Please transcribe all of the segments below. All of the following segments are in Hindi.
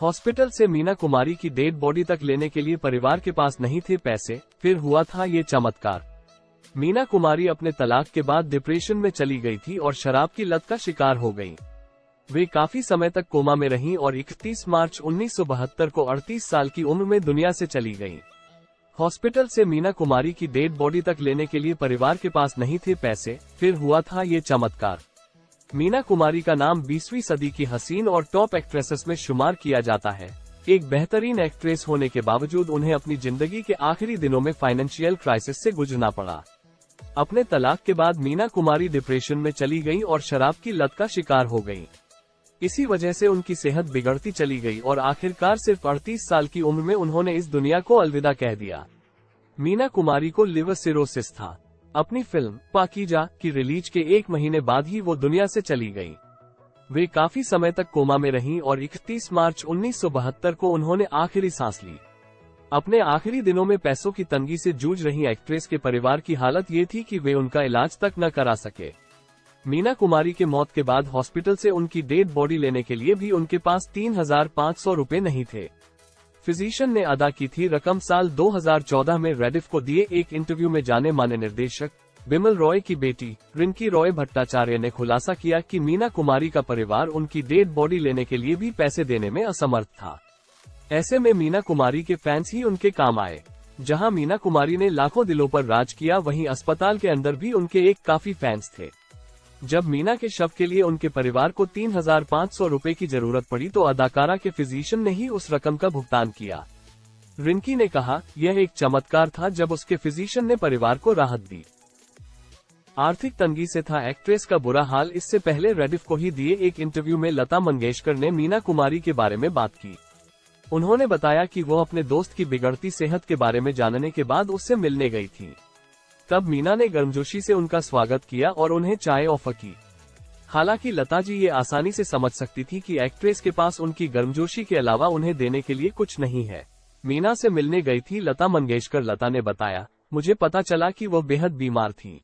हॉस्पिटल से मीना कुमारी की डेड बॉडी तक लेने के लिए परिवार के पास नहीं थे पैसे, फिर हुआ था ये चमत्कार। मीना कुमारी अपने तलाक के बाद डिप्रेशन में चली गई थी और शराब की लत का शिकार हो गई। वे काफी समय तक कोमा में रहीं और 31 मार्च 1972 को 38 साल की उम्र में दुनिया से चली गईं। हॉस्पिटल से मीना कुमारी की डेड बॉडी तक लेने के लिए परिवार के पास नहीं थे पैसे, फिर हुआ था ये चमत्कार। मीना कुमारी का नाम 20वीं सदी की हसीन और टॉप एक्ट्रेसेस में शुमार किया जाता है। एक बेहतरीन एक्ट्रेस होने के बावजूद उन्हें अपनी जिंदगी के आखिरी दिनों में फाइनेंशियल क्राइसिस से गुजरना पड़ा। अपने तलाक के बाद मीना कुमारी डिप्रेशन में चली गई और शराब की लत का शिकार हो गई। इसी वजह से उनकी सेहत बिगड़ती चली गई और आखिरकार सिर्फ 38 साल की उम्र में उन्होंने इस दुनिया को अलविदा कह दिया। मीना कुमारी को लिवर सिरोसिस था। अपनी फिल्म पाकीजा की रिलीज के 1 महीने बाद ही वो दुनिया से चली गई। वे काफी समय तक कोमा में रहीं और 31 मार्च 1972 को उन्होंने आखिरी सांस ली। अपने आखिरी दिनों में पैसों की तंगी से जूझ रही एक्ट्रेस के परिवार की हालत ये थी कि वे उनका इलाज तक न करा सके। मीना कुमारी के मौत के बाद हॉस्पिटल से उनकी डेड बॉडी लेने के लिए भी उनके पास 3,500 रुपए नहीं थे। फिजिशियन ने अदा की थी रकम। साल 2014 में रेडिफ को दिए एक इंटरव्यू में जाने माने निर्देशक बिमल रॉय की बेटी रिंकी रॉय भट्टाचार्य ने खुलासा किया कि मीना कुमारी का परिवार उनकी डेड बॉडी लेने के लिए भी पैसे देने में असमर्थ था। ऐसे में मीना कुमारी के फैंस ही उनके काम आए। जहां मीना कुमारी ने लाखों दिलों पर राज किया, वहीं अस्पताल के अंदर भी उनके एक काफी फैंस थे। जब मीना के शव के लिए उनके परिवार को 3,500 रुपए की जरूरत पड़ी तो अदाकारा के फिजिशियन ने ही उस रकम का भुगतान किया। रिंकी ने कहा, यह एक चमत्कार था जब उसके फिजिशियन ने परिवार को राहत दी। आर्थिक तंगी से था एक्ट्रेस का बुरा हाल। इससे पहले रेडिफ को ही दिए एक इंटरव्यू में लता मंगेशकर ने मीना कुमारी के बारे में बात की। उन्होंने बताया कि वो अपने दोस्त की बिगड़ती सेहत के बारे में जानने के बाद उससे मिलने गई थी। तब मीना ने गर्मजोशी से उनका स्वागत किया और उन्हें चाय ऑफर की। हालांकि लता जी ये आसानी से समझ सकती थी कि एक्ट्रेस के पास उनकी गर्मजोशी के अलावा उन्हें देने के लिए कुछ नहीं है। मीना से मिलने गई थी लता मंगेशकर। लता ने बताया, मुझे पता चला कि वो बेहद बीमार थी।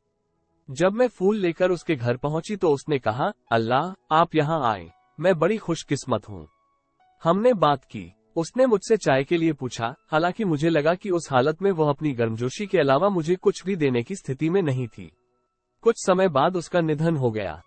जब मैं फूल लेकर उसके घर पहुंची तो उसने कहा, अल्लाह, आप यहाँ आए, मैं बड़ी खुशकिस्मत हूँ। हमने बात की। उसने मुझसे चाय के लिए पूछा। हालांकि मुझे लगा कि उस हालत में वह अपनी गर्मजोशी के अलावा मुझे कुछ भी देने की स्थिति में नहीं थी। कुछ समय बाद उसका निधन हो गया।